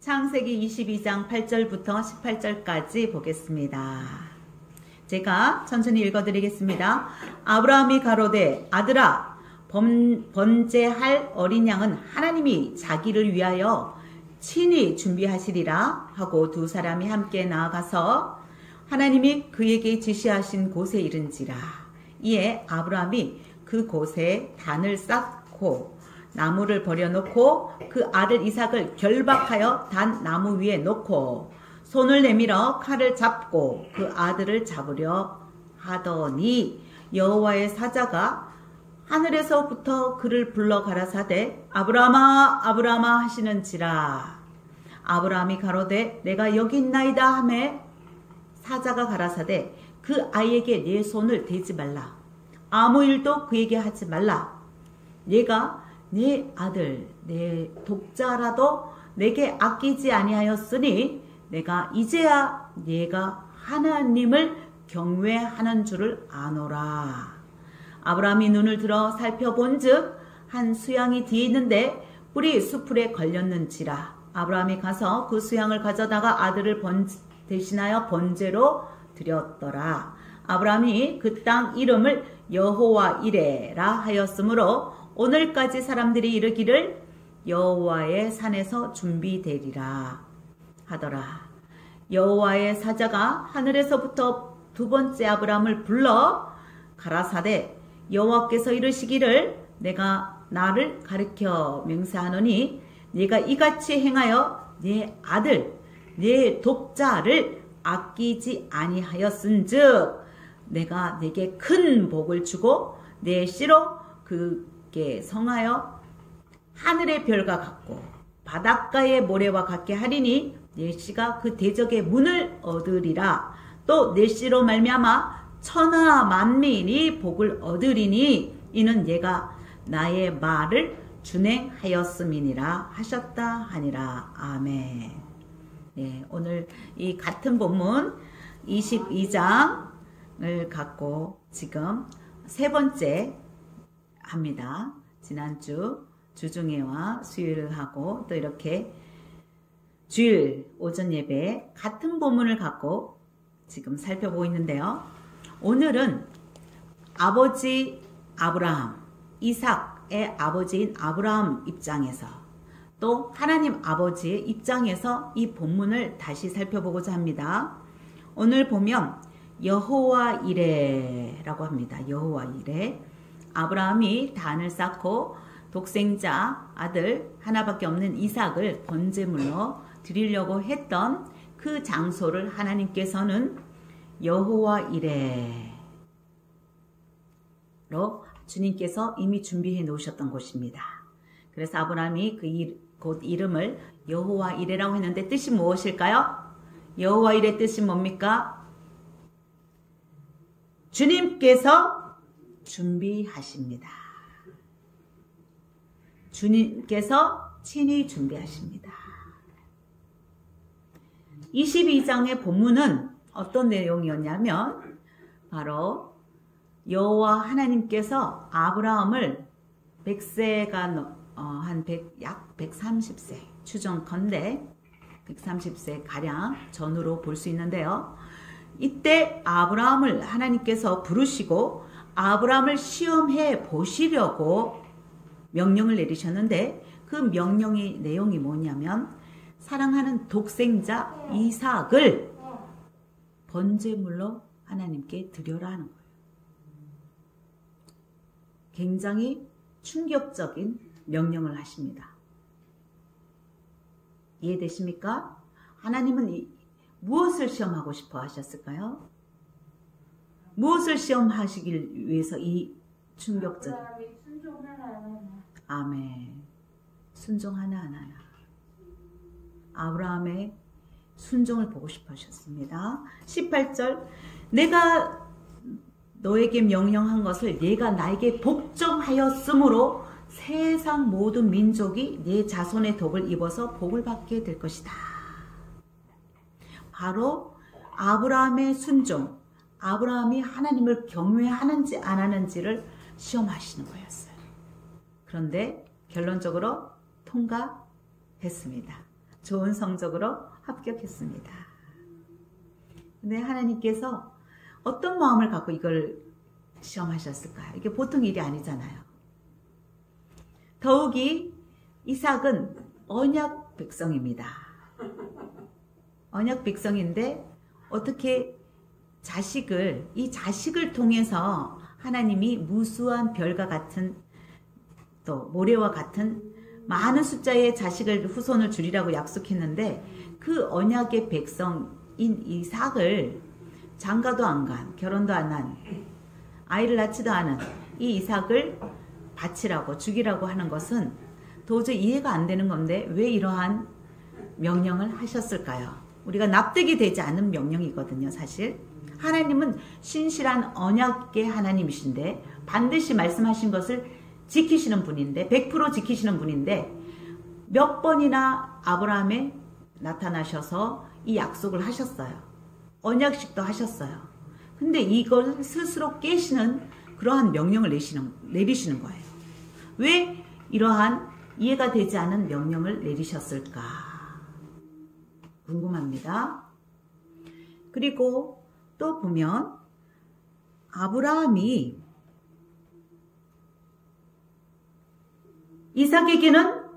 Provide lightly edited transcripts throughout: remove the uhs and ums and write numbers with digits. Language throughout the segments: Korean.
창세기 22장 8절부터 18절까지 보겠습니다. 제가 천천히 읽어드리겠습니다. 아브라함이 가로되 아들아 번제할 어린 양은 하나님이 자기를 위하여 친히 준비하시리라 하고 두 사람이 함께 나아가서 하나님이 그에게 지시하신 곳에 이른지라. 이에 아브라함이 그 곳에 단을 쌓고 나무를 버려놓고 그 아들 이삭을 결박하여 단 나무 위에 놓고 손을 내밀어 칼을 잡고 그 아들을 잡으려 하더니 여호와의 사자가 하늘에서부터 그를 불러 가라사대 아브라함아 아브라함아 하시는지라. 아브라함이 가로되 내가 여기 있나이다 하매 사자가 가라사대 그 아이에게 내 손을 대지 말라. 아무 일도 그에게 하지 말라. 내가 내 아들 내 독자라도 내게 아끼지 아니하였으니 내가 이제야 네가 하나님을 경외하는 줄을 아노라. 아브라함이 눈을 들어 살펴본즉 한 수양이 뒤에 있는데 뿔이 수풀에 걸렸는지라. 아브라함이 가서 그 수양을 가져다가 아들을 대신하여 번제로 드렸더라. 아브라함이 그 땅 이름을 여호와 이레라 하였으므로 오늘까지 사람들이 이르기를 여호와의 산에서 준비되리라 하더라. 여호와의 사자가 하늘에서부터 두 번째 아브라함을 불러 가라사대 여호와께서 이르시기를 내가 나를 가리켜 맹세하노니 네가 이같이 행하여 네 아들 네 독자를 아끼지 아니하였은즉 내가 네게 큰 복을 주고 내 씨로 그게 성하여 하늘의 별과 같고 바닷가의 모래와 같게 하리니 내 씨가 그 대적의 문을 얻으리라. 또 내 씨로 말미암아 천하 만민이 복을 얻으리니 이는 얘가 나의 말을 준행하였음이니라 하셨다 하니라. 아멘. 네, 오늘 이 같은 본문 22장을 갖고 지금 세 번째 합니다. 지난주 주중회와 수요일을 하고 또 이렇게 주일 오전 예배 같은 본문을 갖고 지금 살펴보고 있는데요. 오늘은 아버지 아브라함, 이삭의 아버지인 아브라함 입장에서 또 하나님 아버지의 입장에서 이 본문을 다시 살펴보고자 합니다. 오늘 보면 여호와 이레라고 합니다. 여호와 이레. 아브라함이 단을 쌓고 독생자 아들 하나밖에 없는 이삭을 번제물로 드리려고 했던 그 장소를 하나님께서는 여호와 이레로 주님께서 이미 준비해 놓으셨던 곳입니다. 그래서 아브라함이 그 이름을 여호와 이레라고 했는데 뜻이 무엇일까요? 여호와 이레 뜻이 뭡니까? 주님께서 준비하십니다. 주님께서 친히 준비하십니다. 22장의 본문은 어떤 내용이었냐면 바로 여호와 하나님께서 아브라함을 100세가 약 130세 추정컨대 130세 가량 전후로 볼 수 있는데요. 이때 아브라함을 하나님께서 부르시고 아브라함을 시험해 보시려고 명령을 내리셨는데 그 명령의 내용이 뭐냐면 사랑하는 독생자 이삭을 번제물로 하나님께 드려라 하는 거예요. 굉장히 충격적인 명령을 하십니다. 이해되십니까? 하나님은 무엇을 시험하고 싶어 하셨을까요? 무엇을 시험하시길 위해서 이 충격적인 순종 하나하나. 아멘. 순종 하나하나야. 아브라함의 순종을 보고 싶어 하셨습니다. 18절 내가 너에게 명령한 것을 네가 나에게 복종하였으므로 세상 모든 민족이 네 자손의 덕을 입어서 복을 받게 될 것이다. 바로 아브라함의 순종, 아브라함이 하나님을 경외하는지 안 하는지를 시험하시는 거였어요. 그런데 결론적으로 통과했습니다. 좋은 성적으로 합격했습니다. 근데 하나님께서 어떤 마음을 갖고 이걸 시험하셨을까요? 이게 보통 일이 아니잖아요. 더욱이 이삭은 언약 백성입니다. 언약 백성인데 어떻게 이 자식을 통해서 하나님이 무수한 별과 같은 또 모래와 같은 많은 숫자의 자식을 후손을 주리라고 약속했는데 그 언약의 백성인 이삭을 장가도 안 간, 결혼도 안 한, 아이를 낳지도 않은 이 이삭을 바치라고 죽이라고 하는 것은 도저히 이해가 안 되는 건데 왜 이러한 명령을 하셨을까요? 우리가 납득이 되지 않는 명령이거든요, 사실. 하나님은 신실한 언약의 하나님이신데 반드시 말씀하신 것을 지키시는 분인데 100% 지키시는 분인데 몇 번이나 아브라함에 나타나셔서 이 약속을 하셨어요. 언약식도 하셨어요. 근데 이걸 스스로 깨시는 그러한 명령을 내리시는 거예요. 왜 이러한 이해가 되지 않은 명령을 내리셨을까? 궁금합니다. 그리고 또 보면 아브라함이 이삭에게는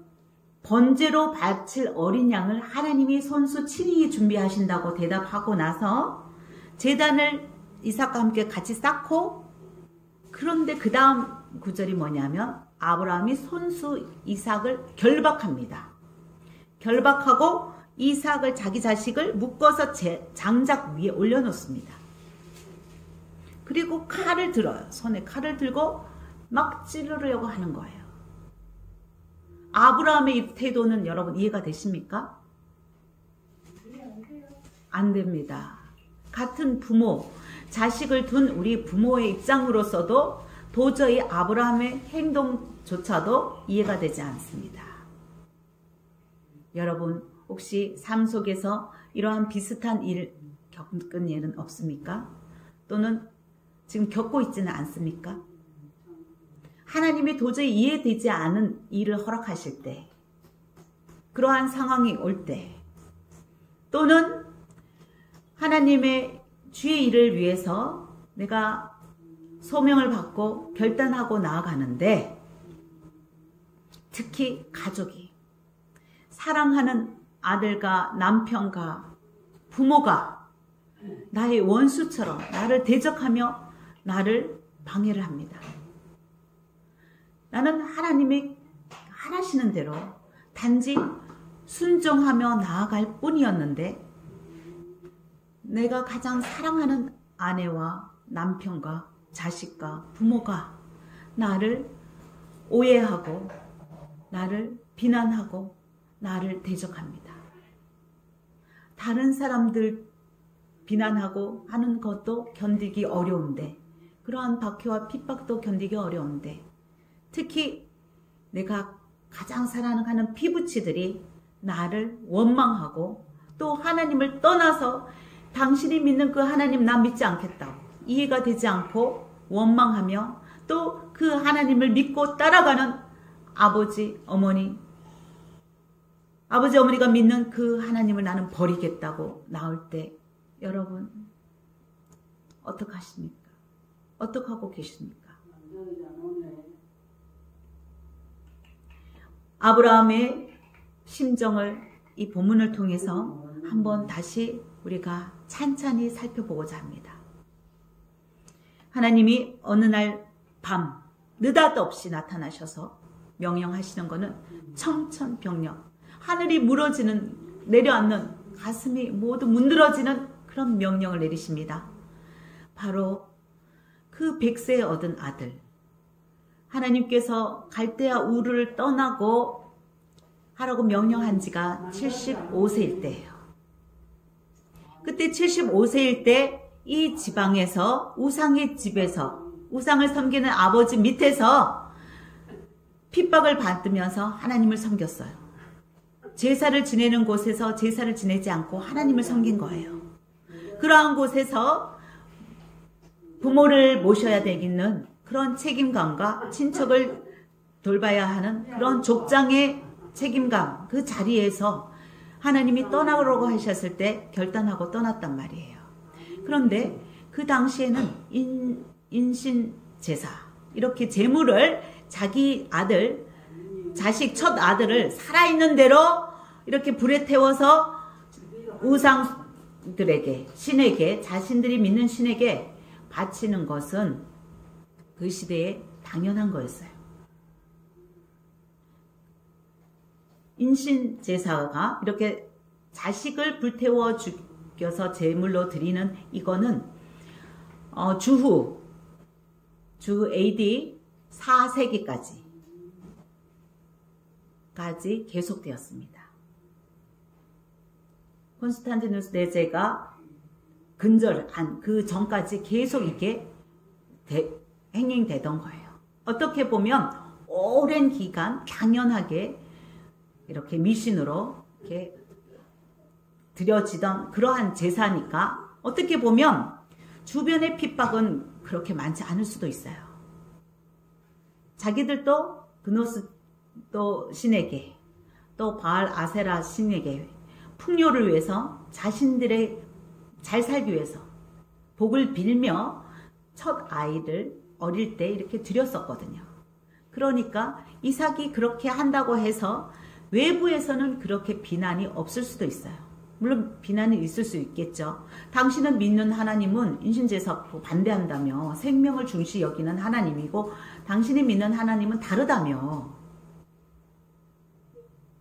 번제로 바칠 어린 양을 하나님이 손수 친히 준비하신다고 대답하고 나서 제단을 이삭과 함께 같이 쌓고, 그런데 그 다음 구절이 뭐냐면 아브라함이 손수 이삭을 결박합니다. 결박하고 이삭을, 자기 자식을 묶어서 장작 위에 올려놓습니다. 그리고 칼을 들어요. 손에 칼을 들고 막 찌르려고 하는 거예요. 아브라함의 이 태도는 여러분 이해가 되십니까? 안 됩니다. 같은 부모, 자식을 둔 우리 부모의 입장으로서도 도저히 아브라함의 행동조차도 이해가 되지 않습니다. 여러분 혹시 삶 속에서 이러한 비슷한 일 겪은 일은 없습니까? 또는 지금 겪고 있지는 않습니까? 하나님이 도저히 이해되지 않은 일을 허락하실 때, 그러한 상황이 올 때, 또는 하나님의 주의 일을 위해서 내가 소명을 받고 결단하고 나아가는데, 특히 가족이, 사랑하는 아들과 남편과 부모가 나의 원수처럼 나를 대적하며 나를 방해를 합니다. 나는 하나님이 하라시는 대로 단지 순종하며 나아갈 뿐이었는데, 내가 가장 사랑하는 아내와 남편과 자식과 부모가 나를 오해하고 나를 비난하고 나를 대적합니다. 다른 사람들 비난하고 하는 것도 견디기 어려운데, 그러한 박해와 핍박도 견디기 어려운데, 특히 내가 가장 사랑하는 피부치들이 나를 원망하고 또 하나님을 떠나서 당신이 믿는 그 하나님 나 믿지 않겠다고 이해가 되지 않고 원망하며 또 그 하나님을 믿고 따라가는 아버지 어머니가 믿는 그 하나님을 나는 버리겠다고 나올 때 여러분 어떡하십니까? 어떡하고 계십니까? 아브라함의 심정을 이 본문을 통해서 한번 다시 우리가 찬찬히 살펴보고자 합니다. 하나님이 어느 날 밤 느닷없이 나타나셔서 명령하시는 것은 청천벽력, 하늘이 무너지는, 내려앉는, 가슴이 모두 문드러지는 그런 명령을 내리십니다. 바로 그 100세에 얻은 아들, 하나님께서 갈대아 우르를 떠나고 하라고 명령한 지가 75세일 때예요. 그때 75세일 때 이 지방에서 우상의 집에서 우상을 섬기는 아버지 밑에서 핍박을 받으면서 하나님을 섬겼어요. 제사를 지내는 곳에서 제사를 지내지 않고 하나님을 섬긴 거예요. 그러한 곳에서 부모를 모셔야 되겠는 그런 책임감과 친척을 돌봐야 하는 그런 족장의 책임감, 그 자리에서 하나님이 떠나라고 하셨을 때 결단하고 떠났단 말이에요. 그런데 그 당시에는 인신제사, 이렇게 제물을 자기 아들, 자식 첫 아들을 살아있는 대로 이렇게 불에 태워서 우상들에게, 신에게, 자신들이 믿는 신에게 바치는 것은 그 시대에 당연한 거였어요. 인신제사가 이렇게 자식을 불태워 죽여서 제물로 드리는 이거는 주 AD 4세기까지 계속되었습니다. 콘스탄티누스 대제가 근절한 그 전까지 계속 이게 행행되던 거예요. 어떻게 보면 오랜 기간 당연하게 이렇게 미신으로 이렇게 드려지던 그러한 제사니까 어떻게 보면 주변의 핍박은 그렇게 많지 않을 수도 있어요. 자기들도 그노스 또 신에게, 또 바알 아세라 신에게 풍요를 위해서, 자신들의 잘 살기 위해서 복을 빌며 첫 아이를 어릴 때 이렇게 드렸었거든요. 그러니까 이삭이 그렇게 한다고 해서 외부에서는 그렇게 비난이 없을 수도 있어요. 물론 비난이 있을 수 있겠죠. 당신은 믿는 하나님은 인신제사 반대한다며, 생명을 중시 여기는 하나님이고 당신이 믿는 하나님은 다르다며,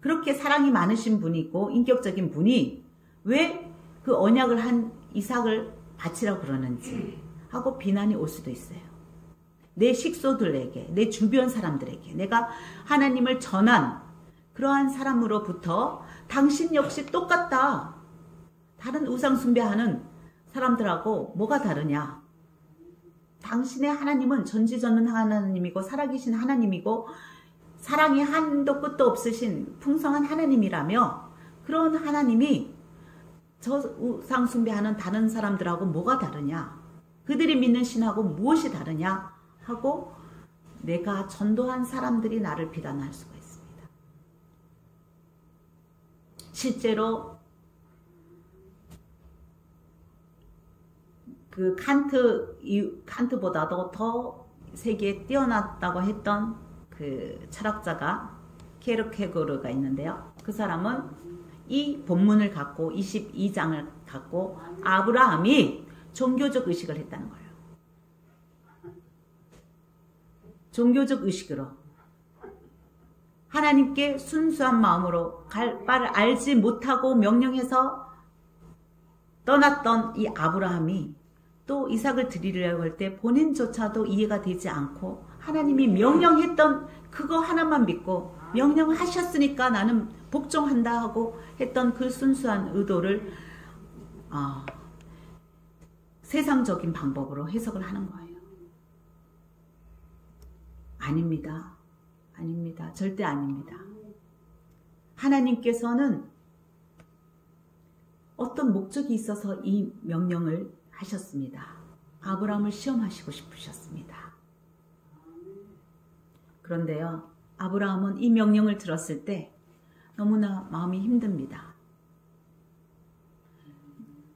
그렇게 사랑이 많으신 분이고 인격적인 분이 왜 그 언약을 한 이삭을 바치라고 그러는지 하고 비난이 올 수도 있어요. 내 식소들에게, 내 주변 사람들에게 내가 하나님을 전한 그러한 사람으로부터 당신 역시 똑같다. 다른 우상 숭배하는 사람들하고 뭐가 다르냐. 당신의 하나님은 전지전능 하나님이고 살아계신 하나님이고 사랑이 한도 끝도 없으신 풍성한 하나님이라며, 그런 하나님이 저 우상 숭배하는 다른 사람들하고 뭐가 다르냐, 그들이 믿는 신하고 무엇이 다르냐 하고 내가 전도한 사람들이 나를 비난할 수가 있습니다. 실제로 그 칸트보다도 더 세계에 뛰어났다고 했던 그 철학자가 케르케고르가 있는데요. 그 사람은 이 본문을 갖고 22장을 갖고 아브라함이 종교적 의식을 했다는 거예요. 종교적 의식으로 하나님께 순수한 마음으로 갈 바를 알지 못하고 명령해서 떠났던 이 아브라함이 또 이삭을 드리려고 할 때 본인조차도 이해가 되지 않고 하나님이 명령했던 그거 하나만 믿고 명령하셨으니까 나는 복종한다 하고 했던 그 순수한 의도를 세상적인 방법으로 해석을 하는 거예요. 아닙니다. 아닙니다. 절대 아닙니다. 하나님께서는 어떤 목적이 있어서 이 명령을 하셨습니다. 아브라함을 시험하시고 싶으셨습니다. 그런데요, 아브라함은 이 명령을 들었을 때 너무나 마음이 힘듭니다.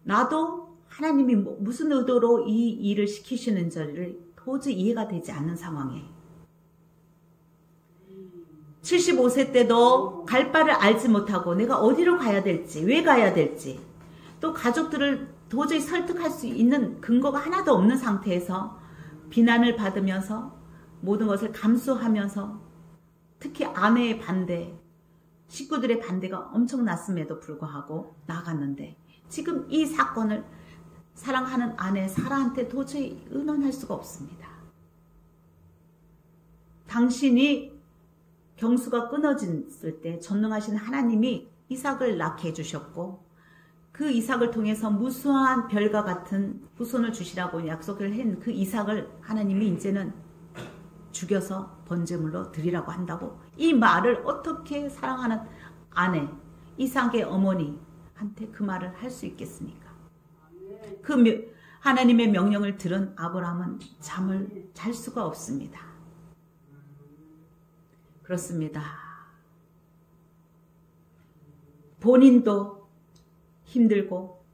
나도 하나님이 무슨 의도로 이 일을 시키시는지를 도저히 이해가 되지 않는 상황에 75세 때도 갈 바를 알지 못하고 내가 어디로 가야 될지, 왜 가야 될지, 또 가족들을 도저히 설득할 수 있는 근거가 하나도 없는 상태에서 비난을 받으면서 모든 것을 감수하면서 특히 아내의 반대, 식구들의 반대가 엄청났음에도 불구하고 나갔는데 지금 이 사건을 사랑하는 아내 사라한테 도저히 의논할 수가 없습니다. 당신이 경수가 끊어졌을 때 전능하신 하나님이 이삭을 낳게 해주셨고 그 이삭을 통해서 무수한 별과 같은 후손을 주시라고 약속을 한 그 이삭을 하나님이 이제는 죽여서 번제물로 드리라고 한다고, 이 말을 어떻게 사랑하는 아내 이삭의 어머니한테 그 말을 할 수 있겠습니까? 그 하나님의 명령을 들은 아브라함은 잠을 잘 수가 없습니다. 그렇습니다. 본인도 힘들고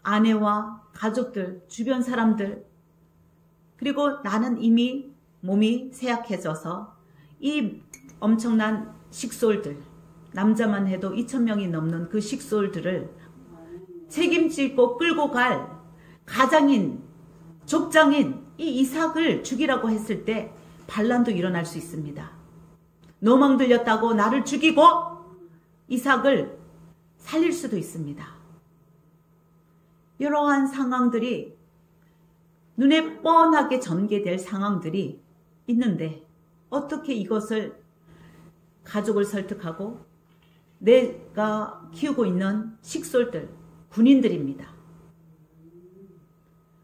아내와 가족들, 주변 사람들, 그리고 나는 이미 몸이 쇠약해져서 이 엄청난 식솔들, 남자만 해도 2,000명이 넘는 그 식솔들을 책임지고 끌고 갈 가장인, 족장인 이 이삭을 죽이라고 했을 때 반란도 일어날 수 있습니다. 노망 들렸다고 나를 죽이고 이삭을 살릴 수도 있습니다. 이러한 상황들이 눈에 뻔하게 전개될 상황들이 있는데 어떻게 이것을 가족을 설득하고 내가 키우고 있는 식솔들, 군인들입니다.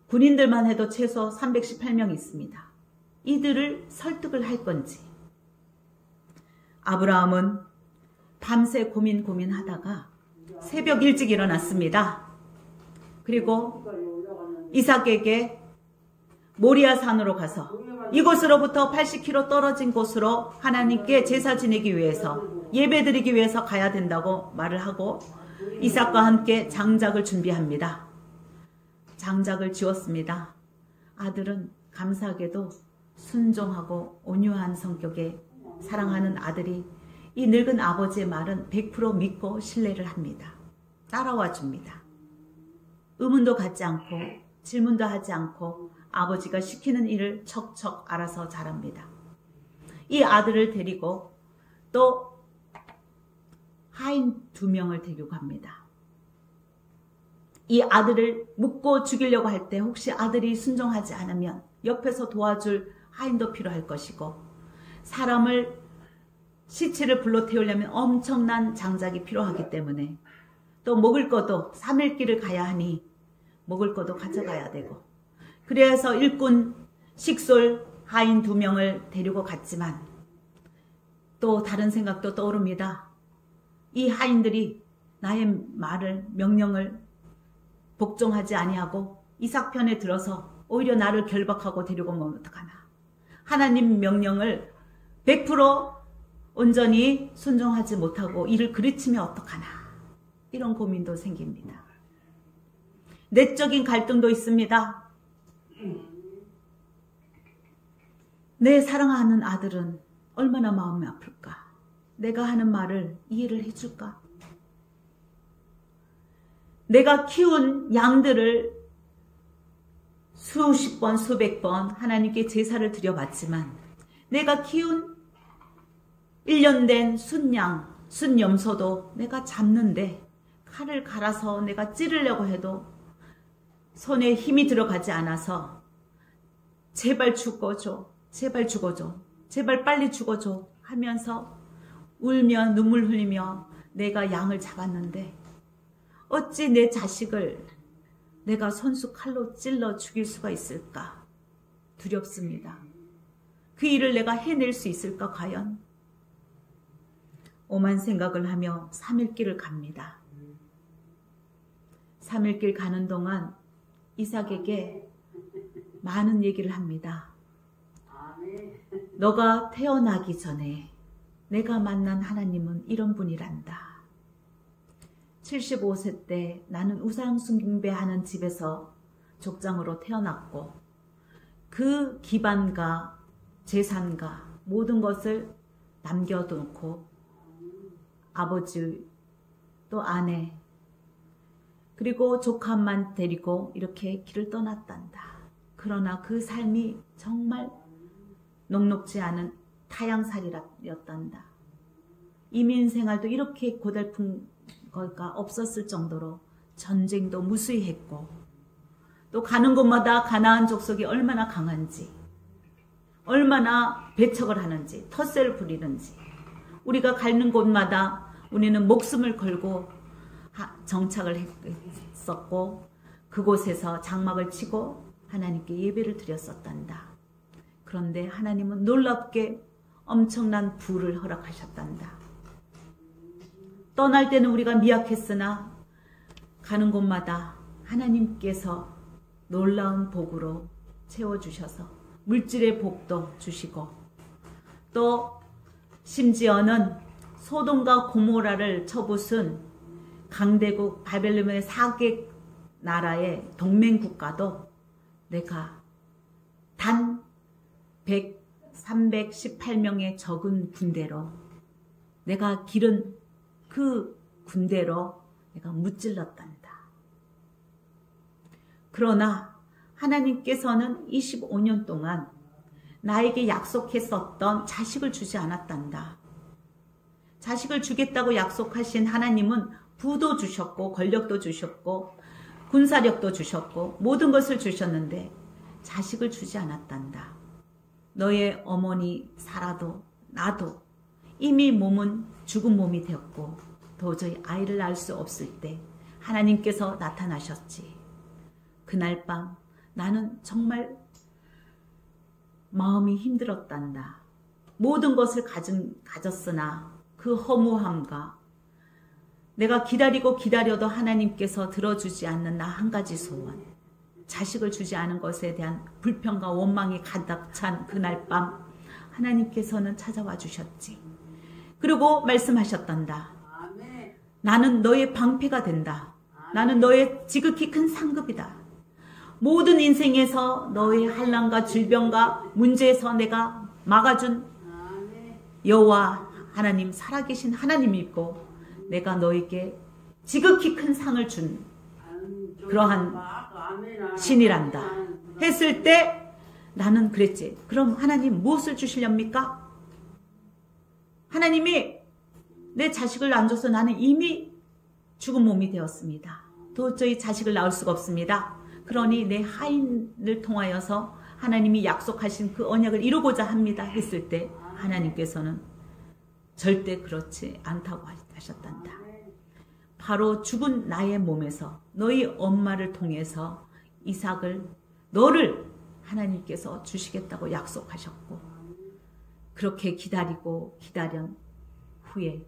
군인들만 해도 최소 318명 있습니다. 이들을 설득을 할 건지. 아브라함은 밤새 고민하다가 새벽 일찍 일어났습니다. 그리고 이삭에게 모리아 산으로 가서 이곳으로부터 80km 떨어진 곳으로 하나님께 제사 지내기 위해서 예배드리기 위해서 가야 된다고 말을 하고 이삭과 함께 장작을 준비합니다. 장작을 지었습니다. 아들은 감사하게도 순종하고 온유한 성격의 사랑하는 아들이 이 늙은 아버지의 말은 100% 믿고 신뢰를 합니다. 따라와 줍니다. 의문도 갖지 않고 질문도 하지 않고 아버지가 시키는 일을 척척 알아서 잘합니다. 이 아들을 데리고 또 하인 2명을 데리고 갑니다. 이 아들을 묶고 죽이려고 할 때 혹시 아들이 순종하지 않으면 옆에서 도와줄 하인도 필요할 것이고 사람을 시체를 불러 태우려면 엄청난 장작이 필요하기 때문에 또 먹을 것도 3일 길을 가야 하니 먹을 것도 가져가야 되고 그래서 일꾼 식솔 하인 2명을 데리고 갔지만 또 다른 생각도 떠오릅니다. 이 하인들이 나의 말을 명령을 복종하지 아니하고 이삭 편에 들어서 오히려 나를 결박하고 데리고 오면 어떡하나. 하나님 명령을 100% 온전히 순종하지 못하고 이를 그르치면 어떡하나. 이런 고민도 생깁니다. 내적인 갈등도 있습니다. 내 사랑하는 아들은 얼마나 마음이 아플까? 내가 하는 말을 이해를 해줄까? 내가 키운 양들을 수십 번, 수백 번 하나님께 제사를 드려봤지만 내가 키운 1년 된 순양, 순염소도 내가 잡는데 칼을 갈아서 내가 찌르려고 해도 손에 힘이 들어가지 않아서 제발 죽어줘, 제발 죽어줘, 제발 빨리 죽어줘 하면서 울며 눈물 흘리며 내가 양을 잡았는데 어찌 내 자식을 내가 손수 칼로 찔러 죽일 수가 있을까? 두렵습니다. 그 일을 내가 해낼 수 있을까 과연? 오만 생각을 하며 3일 길을 갑니다. 3일 길 가는 동안 이삭에게 많은 얘기를 합니다. 너가 태어나기 전에 내가 만난 하나님은 이런 분이란다. 75세 때 나는 우상 숭배하는 집에서 족장으로 태어났고 그 기반과 재산과 모든 것을 남겨놓고 아버지 또 아내 그리고 조카만 데리고 이렇게 길을 떠났단다. 그러나 그 삶이 정말 녹록지 않은 타향살이였단다. 이민 생활도 이렇게 고달픈 거가 없었을 정도로 전쟁도 무수히 했고 또 가는 곳마다 가나안 족속이 얼마나 강한지 얼마나 배척을 하는지 텃세를 부리는지 우리가 가는 곳마다 우리는 목숨을 걸고 정착을 했었고 그곳에서 장막을 치고 하나님께 예배를 드렸었단다. 그런데 하나님은 놀랍게 엄청난 부를 허락하셨단다. 떠날 때는 우리가 미약했으나 가는 곳마다 하나님께서 놀라운 복으로 채워주셔서 물질의 복도 주시고 또 심지어는 소돔과 고모라를 쳐부순 강대국 바벨론의 사개 나라의 동맹국가도 내가 단 318명의 적은 군대로 내가 기른 그 군대로 내가 무찔렀단다. 그러나 하나님께서는 25년 동안 나에게 약속했었던 자식을 주지 않았단다. 자식을 주겠다고 약속하신 하나님은 부도 주셨고 권력도 주셨고 군사력도 주셨고 모든 것을 주셨는데 자식을 주지 않았단다. 너의 어머니 사라도 나도 이미 몸은 죽은 몸이 되었고 도저히 아이를 낳을 수 없을 때 하나님께서 나타나셨지. 그날 밤 나는 정말 마음이 힘들었단다. 모든 것을 가졌으나 그 허무함과 내가 기다리고 기다려도 하나님께서 들어주지 않는 나 한 가지 소원, 자식을 주지 않은 것에 대한 불평과 원망이 가득 찬 그날 밤 하나님께서는 찾아와 주셨지. 그리고 말씀하셨단다. 나는 너의 방패가 된다. 나는 너의 지극히 큰 상급이다. 모든 인생에서 너의 환난과 질병과 문제에서 내가 막아준 여호와 하나님, 살아계신 하나님이고 내가 너에게 지극히 큰 상을 준 그러한 신이란다 했을 때 나는 그랬지. 그럼 하나님 무엇을 주시렵니까? 하나님이 내 자식을 안 줘서 나는 이미 죽은 몸이 되었습니다. 도저히 자식을 낳을 수가 없습니다. 그러니 내 하인을 통하여서 하나님이 약속하신 그 언약을 이루고자 합니다 했을 때 하나님께서는 절대 그렇지 않다고 하셨단다. 바로 죽은 나의 몸에서 너희 엄마를 통해서 이삭을 너를 하나님께서 주시겠다고 약속하셨고 그렇게 기다리고 기다린 후에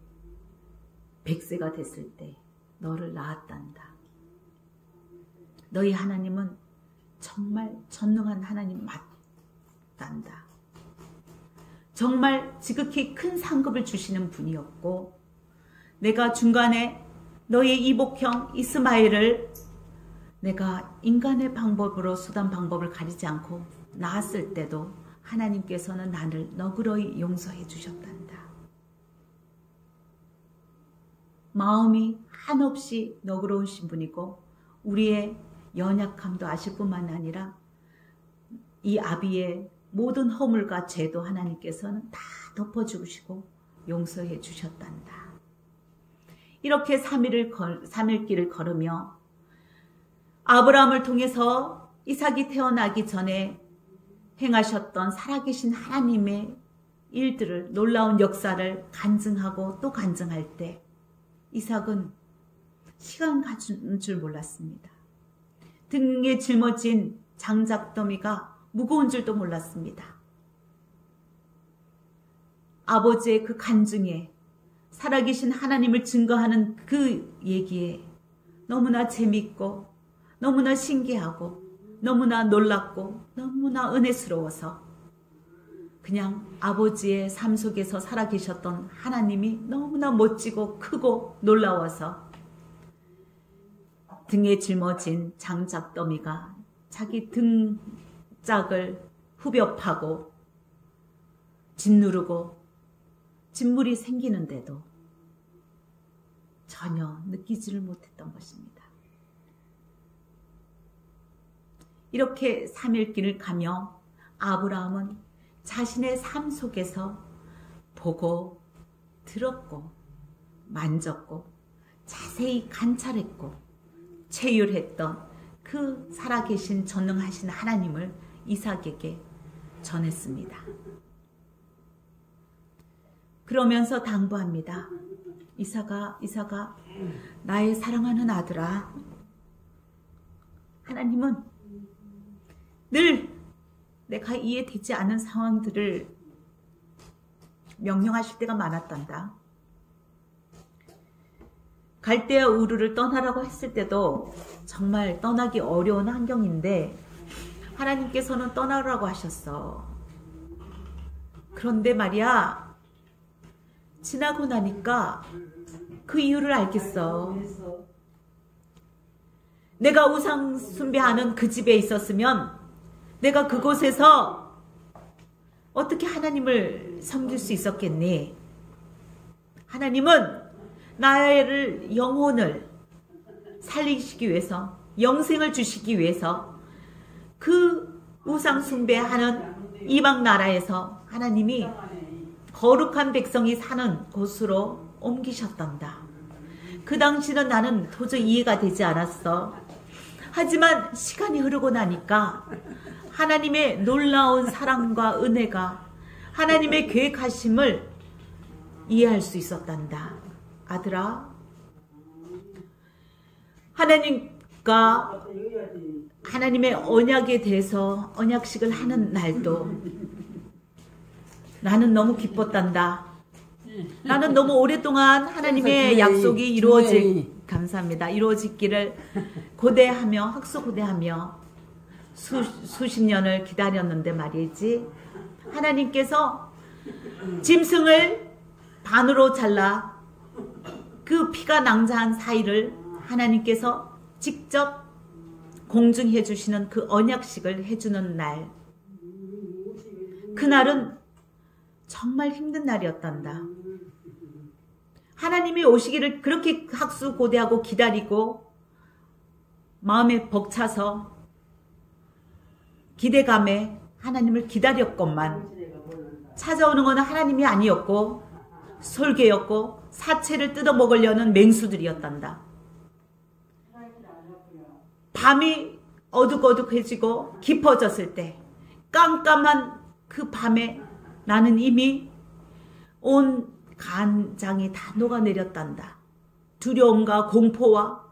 100세가 됐을 때 너를 낳았단다. 너희 하나님은 정말 전능한 하나님 맞단다. 정말 지극히 큰 상급을 주시는 분이었고 내가 중간에 너의 이복형 이스마엘을 내가 인간의 방법으로 수단 방법을 가리지 않고 낳았을 때도 하나님께서는 나를 너그러이 용서해 주셨단다. 마음이 한없이 너그러우신 분이고 우리의 연약함도 아실 뿐만 아니라 이 아비의 모든 허물과 죄도 하나님께서는 다 덮어주시고 용서해 주셨단다. 이렇게 3일 길을 걸으며 아브라함을 통해서 이삭이 태어나기 전에 행하셨던 살아계신 하나님의 일들을, 놀라운 역사를 간증하고 또 간증할 때 이삭은 시간 가는 줄 몰랐습니다. 등에 짊어진 장작더미가 무거운 줄도 몰랐습니다. 아버지의 그 간증에, 살아계신 하나님을 증거하는 그 얘기에 너무나 재밌고 너무나 신기하고 너무나 놀랍고 너무나 은혜스러워서 그냥 아버지의 삶 속에서 살아계셨던 하나님이 너무나 멋지고 크고 놀라워서 등에 짊어진 장작더미가 자기 등짝을 후벼 파고 짓누르고 진물이 생기는데도 전혀 느끼지를 못했던 것입니다. 이렇게 3일 길을 가며 아브라함은 자신의 삶 속에서 보고 들었고 만졌고 자세히 관찰했고 체휼했던 그 살아계신 전능하신 하나님을 이삭에게 전했습니다. 그러면서 당부합니다. 이삭아, 나의 사랑하는 아들아, 하나님은 늘 내가 이해되지 않은 상황들을 명령하실 때가 많았단다. 갈대아 우르를 떠나라고 했을 때도 정말 떠나기 어려운 환경인데 하나님께서는 떠나라고 하셨어. 그런데 말이야, 지나고 나니까 그 이유를 알겠어. 내가 우상 숭배하는 그 집에 있었으면 내가 그곳에서 어떻게 하나님을 섬길 수 있었겠니? 하나님은 나의 영혼을 살리시기 위해서, 영생을 주시기 위해서 그 우상 숭배하는 이방 나라에서 하나님이 거룩한 백성이 사는 곳으로 옮기셨단다. 그 당시는 나는 도저히 이해가 되지 않았어. 하지만 시간이 흐르고 나니까 하나님의 놀라운 사랑과 은혜가, 하나님의 계획하심을 이해할 수 있었단다. 아들아, 하나님과 하나님의 언약에 대해서 언약식을 하는 날도 나는 너무 기뻤단다. 나는 너무 오랫동안 하나님의 약속이 감사합니다. 이루어지기를 고대하며, 학수고대하며 수십 년을 기다렸는데 말이지, 하나님께서 짐승을 반으로 잘라 그 피가 낭자한 사이를 하나님께서 직접 공증해 주시는 그 언약식을 해주는 날, 그날은 정말 힘든 날이었단다. 하나님이 오시기를 그렇게 학수고대하고 기다리고 마음에 벅차서 기대감에 하나님을 기다렸건만 찾아오는 것은 하나님이 아니었고 솔개였고 사체를 뜯어먹으려는 맹수들이었단다. 밤이 어둑어둑해지고 깊어졌을 때, 깜깜한 그 밤에 나는 이미 온 간장이 다 녹아내렸단다. 두려움과 공포와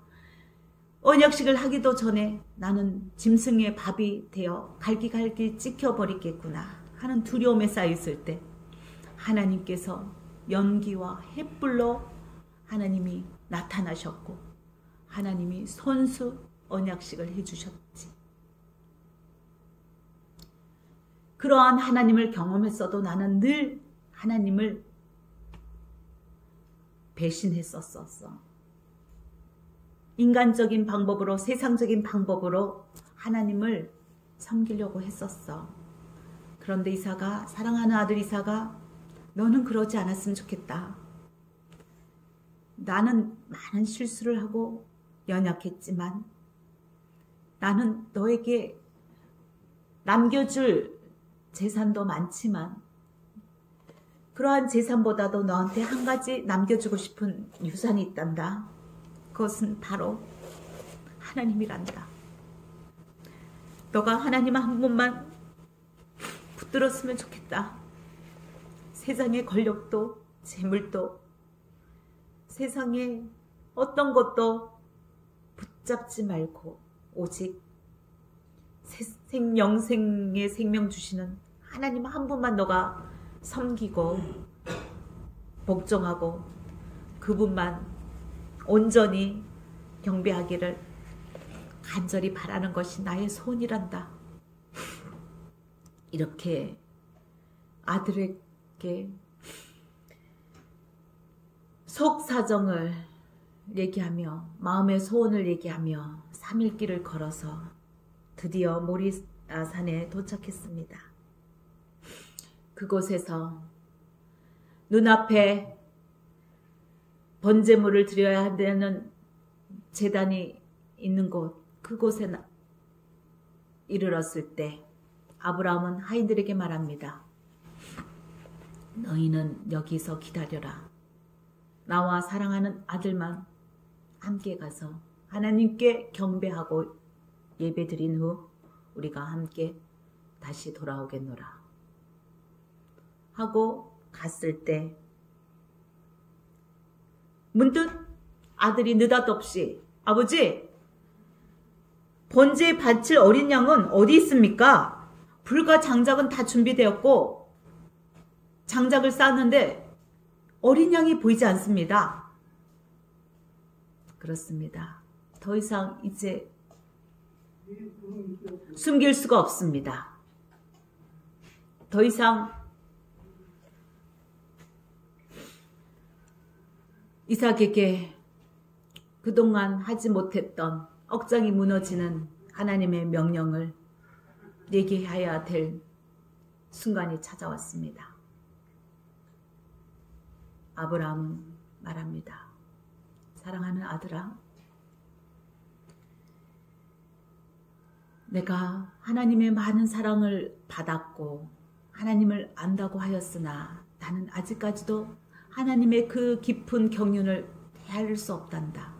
언약식을 하기도 전에 나는 짐승의 밥이 되어 갈기갈기 찍혀버리겠구나 하는 두려움에 쌓여있을 때, 하나님께서 연기와 햇불로 하나님이 나타나셨고 하나님이 손수 언약식을 해주셨지. 그러한 하나님을 경험했어도 나는 늘 하나님을 배신했었어. 인간적인 방법으로, 세상적인 방법으로 하나님을 섬기려고 했었어. 그런데 이사가, 사랑하는 아들 이사가, 너는 그러지 않았으면 좋겠다. 나는 많은 실수를 하고 연약했지만 나는 너에게 남겨줄 재산도 많지만 그러한 재산보다도 너한테 한 가지 남겨주고 싶은 유산이 있단다. 그것은 바로 하나님이란다. 너가 하나님 한 번만 붙들었으면 좋겠다. 세상의 권력도 재물도 세상의 어떤 것도 붙잡지 말고 오직 영생의 생명 주시는 하나님 한 분만 너가 섬기고 복종하고 그분만 온전히 경배하기를 간절히 바라는 것이 나의 소원이란다. 이렇게 아들에게 속사정을 얘기하며 마음의 소원을 얘기하며 3일 길을 걸어서 드디어 모리아산에 도착했습니다. 그곳에서 눈앞에 번제물을 드려야 되는 제단이 있는 곳, 그곳에 이르렀을 때 아브라함은 하인들에게 말합니다. 너희는 여기서 기다려라. 나와 사랑하는 아들만 함께 가서 하나님께 경배하고 예배드린 후 우리가 함께 다시 돌아오겠노라 하고 갔을 때 문득 아들이 느닷없이 아버지, 번제에 바칠 어린 양은 어디 있습니까? 불과 장작은 다 준비되었고 장작을 쌓았는데 어린 양이 보이지 않습니다. 그렇습니다. 더 이상 이제 숨길 수가 없습니다. 더 이상 이삭에게 그동안 하지 못했던 억장이 무너지는 하나님의 명령을 얘기해야 될 순간이 찾아왔습니다. 아브라함은 말합니다. 사랑하는 아들아, 내가 하나님의 많은 사랑을 받았고 하나님을 안다고 하였으나 나는 아직까지도 하나님의 그 깊은 경륜을 헤아릴 수 없단다.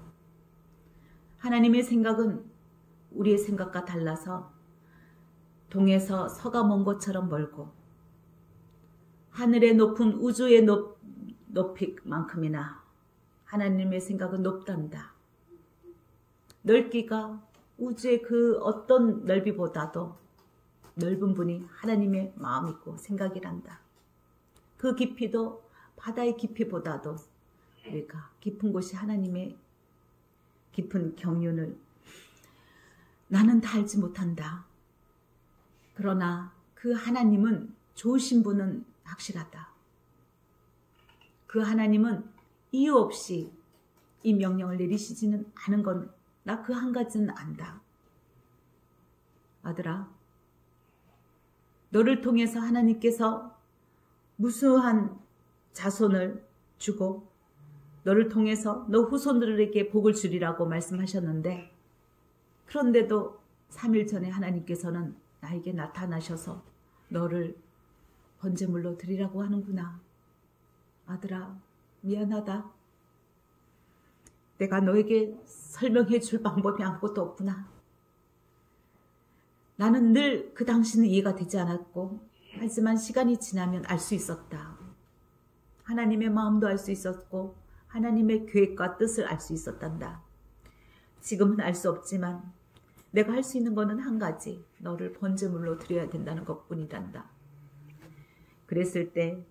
하나님의 생각은 우리의 생각과 달라서 동에서 서가 먼 것처럼 멀고 하늘의 높은 우주의 높이만큼이나 하나님의 생각은 높단다. 넓기가 우주의 그 어떤 넓이보다도 넓은 분이 하나님의 마음이고 생각이란다. 그 깊이도 바다의 깊이보다도 우리가 깊은 곳이 하나님의 깊은 경륜을 나는 다 알지 못한다. 그러나 그 하나님은 좋으신 분은 확실하다. 그 하나님은 이유 없이 이 명령을 내리시지는 않은 건 나 그 한 가지는 안다. 아들아, 너를 통해서 하나님께서 무수한 자손을 주고 너를 통해서 너 후손들에게 복을 주리라고 말씀하셨는데, 그런데도 3일 전에 하나님께서는 나에게 나타나셔서 너를 번제물로 드리라고 하는구나. 아들아, 미안하다. 내가 너에게 설명해 줄 방법이 아무것도 없구나. 나는 늘 그 당시는 이해가 되지 않았고, 하지만 시간이 지나면 알 수 있었다. 하나님의 마음도 알 수 있었고 하나님의 계획과 뜻을 알 수 있었단다. 지금은 알 수 없지만 내가 할 수 있는 것은 한 가지, 너를 번제물로 드려야 된다는 것뿐이란다. 그랬을 때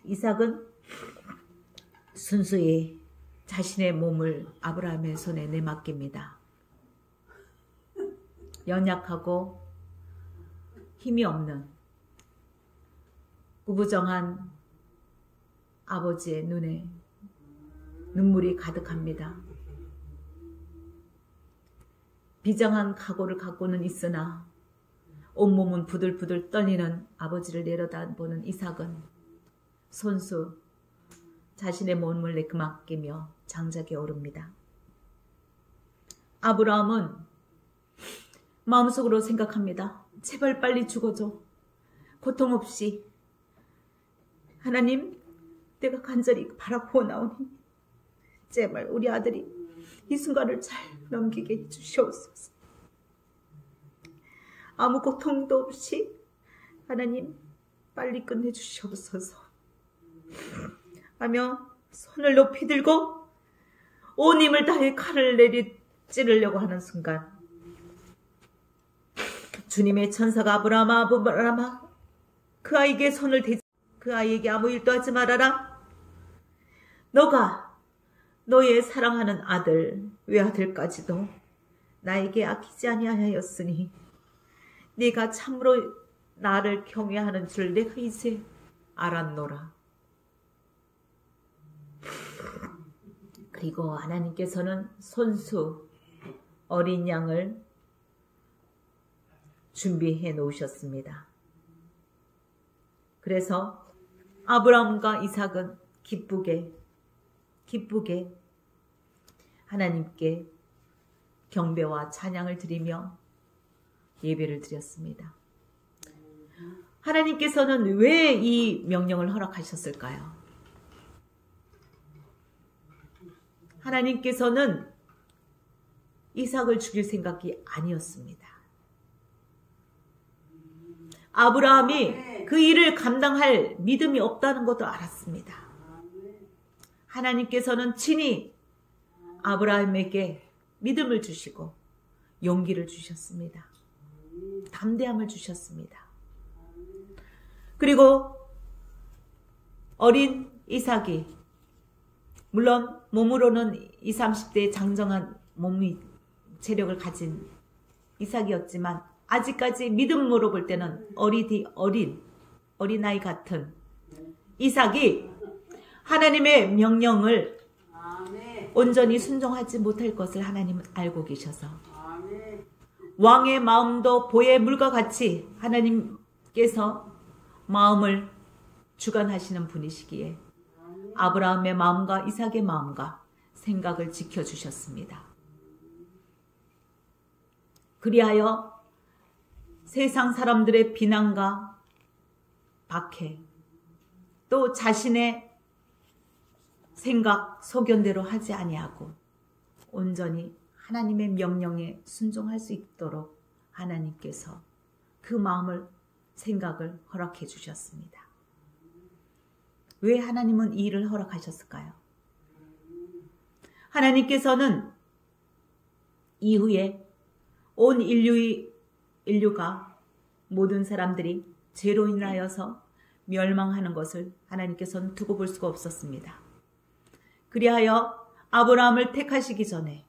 이삭은 순수히 자신의 몸을 아브라함의 손에 내맡깁니다. 연약하고 힘이 없는 구부정한 아버지의 눈에 눈물이 가득합니다. 비장한 각오를 갖고는 있으나 온몸은 부들부들 떨리는 아버지를 내려다보는 이삭은 손수 자신의 몸을 내맡기며 장작에 오릅니다. 아브라함은 마음속으로 생각합니다. 제발 빨리 죽어줘. 고통 없이. 하나님, 내가 간절히 바라보나오니 제발 우리 아들이 이 순간을 잘 넘기게 해주시옵소서. 아무 고통도 없이 하나님 빨리 끝내주시옵소서 하며 손을 높이 들고 온 힘을 다해 칼을 찌르려고 하는 순간 주님의 천사가 아브라함아 그 아이에게 손을 대지, 그 아이에게 아무 일도 하지 말아라. 너가 너의 사랑하는 아들 외아들까지도 나에게 아끼지 아니하였으니 네가 참으로 나를 경외하는 줄 내가 이제 알았노라. 그리고 하나님께서는 손수 어린 양을 준비해 놓으셨습니다. 그래서 아브라함과 이삭은 기쁘게 하나님께 경배와 찬양을 드리며 예배를 드렸습니다. 하나님께서는 왜 이 명령을 허락하셨을까요? 하나님께서는 이삭을 죽일 생각이 아니었습니다. 아브라함이 그 일을 감당할 믿음이 없다는 것도 알았습니다. 하나님께서는 친히 아브라함에게 믿음을 주시고 용기를 주셨습니다. 담대함을 주셨습니다. 그리고 어린 이삭이 물론 몸으로는 20, 30대의 장정한 몸이 체력을 가진 이삭이었지만 아직까지 믿음으로 볼 때는 어린아이 같은 이삭이 하나님의 명령을 온전히 순종하지 못할 것을 하나님은 알고 계셔서 왕의 마음도 보의 물과 같이 하나님께서 마음을 주관하시는 분이시기에 아브라함의 마음과 이삭의 마음과 생각을 지켜주셨습니다. 그리하여 세상 사람들의 비난과 박해, 또 자신의 생각, 소견대로 하지 아니하고 온전히 하나님의 명령에 순종할 수 있도록 하나님께서 그 마음을, 생각을 허락해 주셨습니다. 왜 하나님은 이 일을 허락하셨을까요? 하나님께서는 이후에 온 인류가 모든 사람들이 죄로 인하여서 멸망하는 것을 하나님께서는 두고 볼 수가 없었습니다. 그리하여 아브라함을 택하시기 전에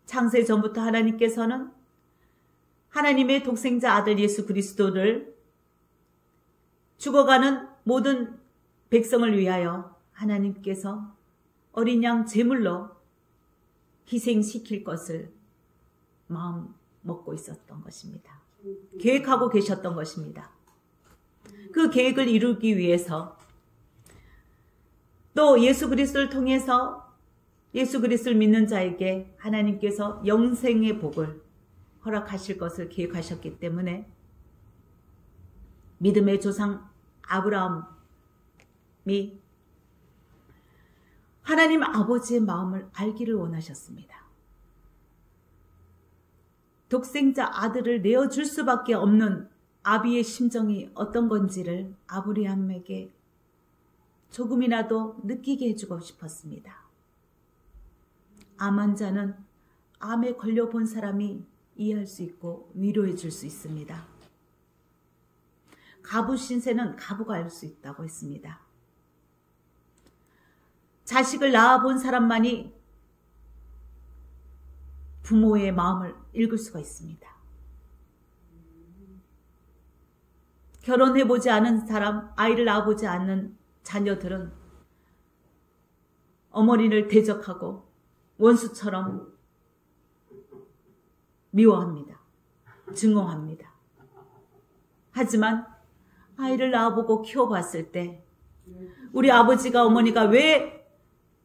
창세 전부터 하나님께서는 하나님의 독생자 아들 예수 그리스도를 죽어가는 모든 백성을 위하여 하나님께서 어린 양 제물로 희생시킬 것을 마음 먹고 있었던 것입니다. 계획하고 계셨던 것입니다. 그 계획을 이루기 위해서 또 예수 그리스도를 통해서 예수 그리스도를 믿는 자에게 하나님께서 영생의 복을 허락하실 것을 계획하셨기 때문에 믿음의 조상 아브라함이 하나님 아버지의 마음을 알기를 원하셨습니다. 독생자 아들을 내어줄 수밖에 없는 아비의 심정이 어떤 건지를 아브라함에게 조금이라도 느끼게 해주고 싶었습니다. 암 환자는 암에 걸려본 사람이 이해할 수 있고 위로해 줄 수 있습니다. 가부 신세는 가부가 알 수 있다고 했습니다. 자식을 낳아본 사람만이 부모의 마음을 읽을 수가 있습니다. 결혼해보지 않은 사람, 아이를 낳아보지 않는 자녀들은 어머니를 대적하고 원수처럼 미워합니다. 증오합니다. 하지만 아이를 낳아보고 키워봤을 때 우리 아버지가 어머니가 왜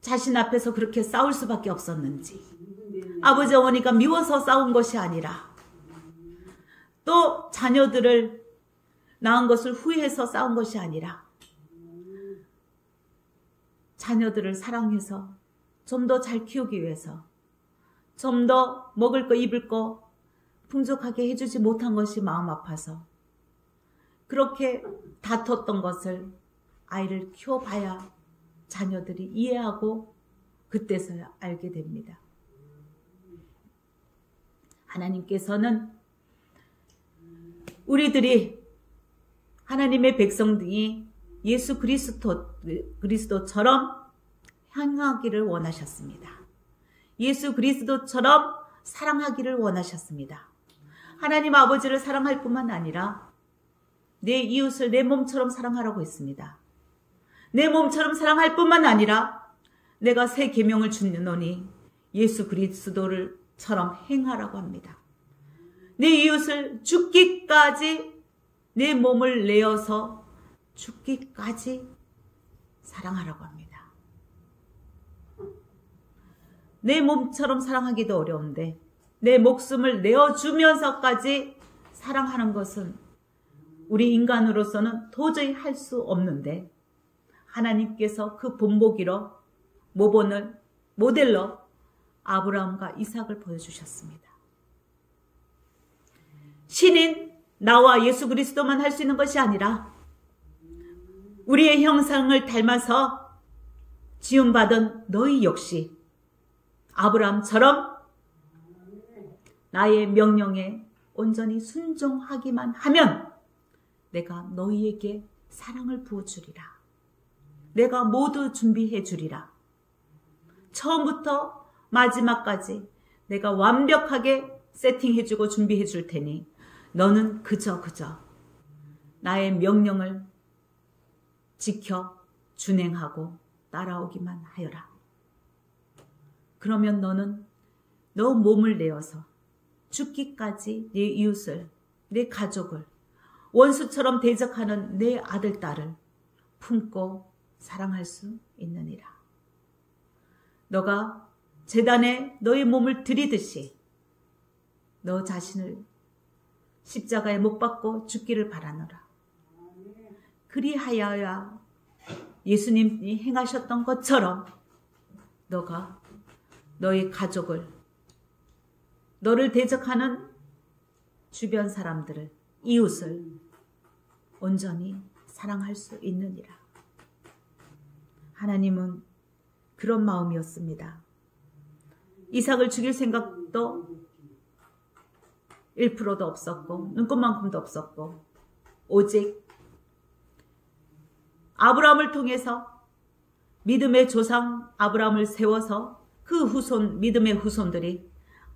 자신 앞에서 그렇게 싸울 수밖에 없었는지, 아버지 어머니가 미워서 싸운 것이 아니라 또 자녀들을 낳은 것을 후회해서 싸운 것이 아니라 자녀들을 사랑해서 좀 더 잘 키우기 위해서 좀 더 먹을 거 입을 거 풍족하게 해주지 못한 것이 마음 아파서 그렇게 다퉜던 것을 아이를 키워봐야 자녀들이 이해하고 그때서야 알게 됩니다. 하나님께서는 우리들이 하나님의 백성들이 예수 그리스도처럼 향하기를 원하셨습니다. 예수 그리스도처럼 사랑하기를 원하셨습니다. 하나님 아버지를 사랑할 뿐만 아니라 내 이웃을 내 몸처럼 사랑하라고 했습니다. 내 몸처럼 사랑할 뿐만 아니라 내가 새 계명을 주노니 예수 그리스도를처럼 행하라고 합니다. 내 이웃을 죽기까지 내 몸을 내어서 죽기까지 사랑하라고 합니다. 내 몸처럼 사랑하기도 어려운데 내 목숨을 내어주면서까지 사랑하는 것은 우리 인간으로서는 도저히 할 수 없는데 하나님께서 그 본보기로 모델로 아브라함과 이삭을 보여주셨습니다. 신인 나와 예수 그리스도만 할 수 있는 것이 아니라 우리의 형상을 닮아서 지음받은 너희 역시 아브라함처럼 나의 명령에 온전히 순종하기만 하면 내가 너희에게 사랑을 부어주리라. 내가 모두 준비해 주리라. 처음부터 마지막까지 내가 완벽하게 세팅해주고 준비해 줄 테니 너는 그저 나의 명령을 지켜 준행하고 따라오기만 하여라. 그러면 너는 너 몸을 내어서 죽기까지 내 이웃을, 내 가족을 원수처럼 대적하는 내 아들, 딸을 품고 사랑할 수 있느니라. 너가 제단에 너의 몸을 들이듯이 너 자신을 십자가에 못 박고 죽기를 바라노라. 그리하여야 예수님이 행하셨던 것처럼 너가 너의 가족을, 너를 대적하는 주변 사람들을, 이웃을 온전히 사랑할 수 있느니라. 하나님은 그런 마음이었습니다. 이삭을 죽일 생각도 1%도 없었고 눈꽃만큼도 없었고, 오직 아브라함을 통해서 믿음의 조상 아브라함을 세워서 그 후손, 믿음의 후손들이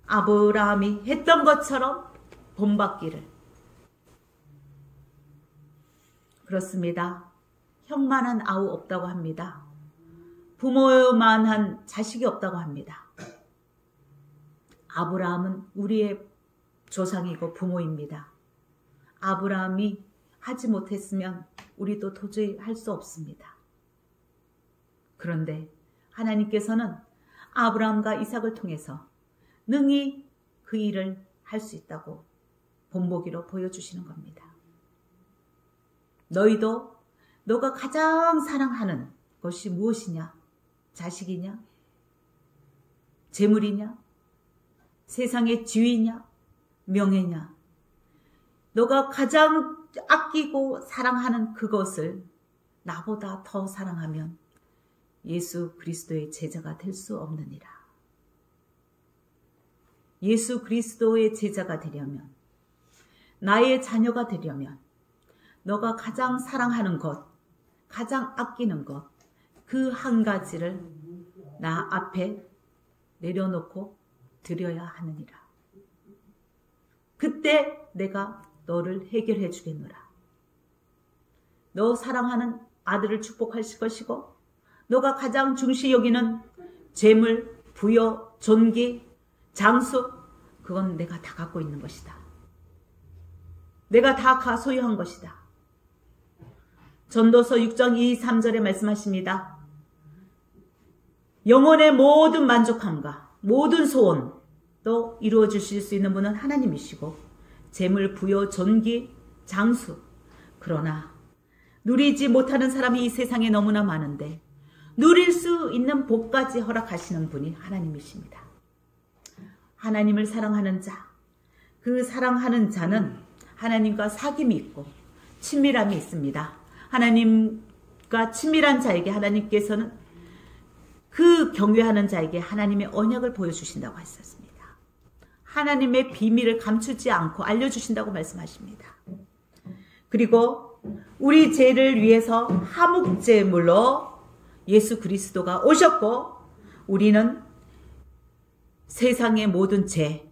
아브라함이 했던 것처럼 본받기를. 그렇습니다. 형만한 아우 없다고 합니다. 부모만한 자식이 없다고 합니다. 아브라함은 우리의 조상이고 부모입니다. 아브라함이 하지 못했으면 우리도 도저히 할 수 없습니다. 그런데 하나님께서는 아브라함과 이삭을 통해서 능히 그 일을 할 수 있다고 본보기로 보여주시는 겁니다. 너희도 너가 가장 사랑하는 것이 무엇이냐? 자식이냐? 재물이냐? 세상의 지위냐? 명예냐? 너가 가장 아끼고 사랑하는 그것을 나보다 더 사랑하면 예수 그리스도의 제자가 될 수 없느니라. 예수 그리스도의 제자가 되려면, 나의 자녀가 되려면 너가 가장 사랑하는 것, 가장 아끼는 것, 그 한 가지를 나 앞에 내려놓고 드려야 하느니라. 그때 내가 너를 해결해 주겠노라. 너 사랑하는 아들을 축복하실 것이고, 너가 가장 중시 여기는 재물, 부여, 존귀, 장수, 그건 내가 다 갖고 있는 것이다. 내가 다 소유한 것이다. 전도서 6장 2, 3절에 말씀하십니다. 영혼의 모든 만족함과 모든 소원도 이루어 주실 수 있는 분은 하나님이시고, 재물, 부여, 존귀, 장수, 그러나 누리지 못하는 사람이 이 세상에 너무나 많은데 누릴 수 있는 복까지 허락하시는 분이 하나님이십니다. 하나님을 사랑하는 자, 그 사랑하는 자는 하나님과 사귐이 있고 친밀함이 있습니다. 하나님과 친밀한 자에게 하나님께서는, 그 경외하는 자에게 하나님의 언약을 보여주신다고 하셨습니다. 하나님의 비밀을 감추지 않고 알려주신다고 말씀하십니다. 그리고 우리 죄를 위해서 화목제물로 예수 그리스도가 오셨고, 우리는 세상의 모든 죄,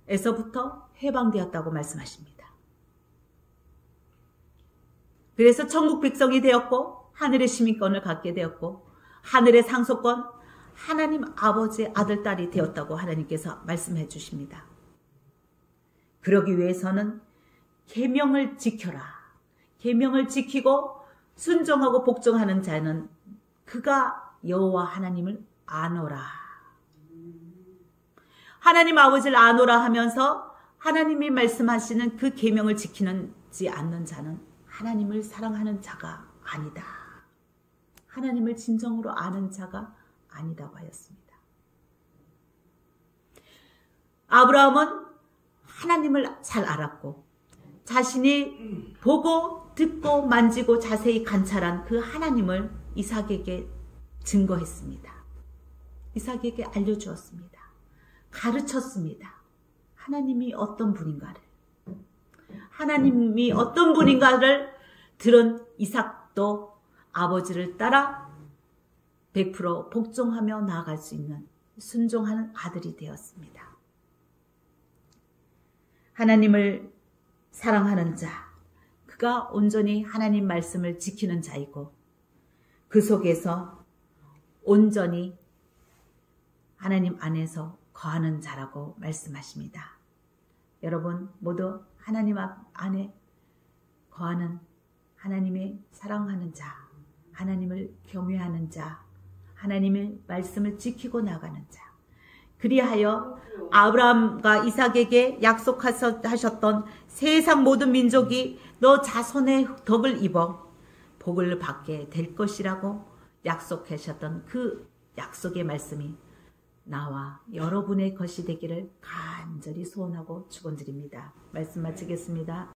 허물에서부터 해방되었다고 말씀하십니다. 그래서 천국 백성이 되었고, 하늘의 시민권을 갖게 되었고, 하늘의 상속권, 하나님 아버지의 아들, 딸이 되었다고 하나님께서 말씀해 주십니다. 그러기 위해서는 계명을 지켜라. 계명을 지키고 순종하고 복종하는 자는 그가 여호와 하나님을 아노라. 하나님 아버지를 아노라 하면서 하나님이 말씀하시는 그 계명을 지키지 않는 자는 하나님을 사랑하는 자가 아니다. 하나님을 진정으로 아는 자가 아니다고 하였습니다. 아브라함은 하나님을 잘 알았고, 자신이 보고 듣고 만지고 자세히 관찰한 그 하나님을 이삭에게 증거했습니다. 이삭에게 알려주었습니다. 가르쳤습니다. 하나님이 어떤 분인가를, 하나님이 어떤 분인가를 들은 이삭도 아버지를 따라 100% 복종하며 나아갈 수 있는 순종하는 아들이 되었습니다. 하나님을 사랑하는 자, 그가 온전히 하나님 말씀을 지키는 자이고, 그 속에서 온전히 하나님 안에서 거하는 자라고 말씀하십니다. 여러분 모두 하나님 안에 거하는 하나님의 사랑하는 자, 하나님을 경외하는 자, 하나님의 말씀을 지키고 나가는 자. 그리하여 아브라함과 이삭에게 약속하셨던 세상 모든 민족이 너 자손의 덕을 입어 복을 받게 될 것이라고 약속하셨던 그 약속의 말씀이 나와 여러분의 것이 되기를 간절히 소원하고 축원드립니다. 말씀 마치겠습니다.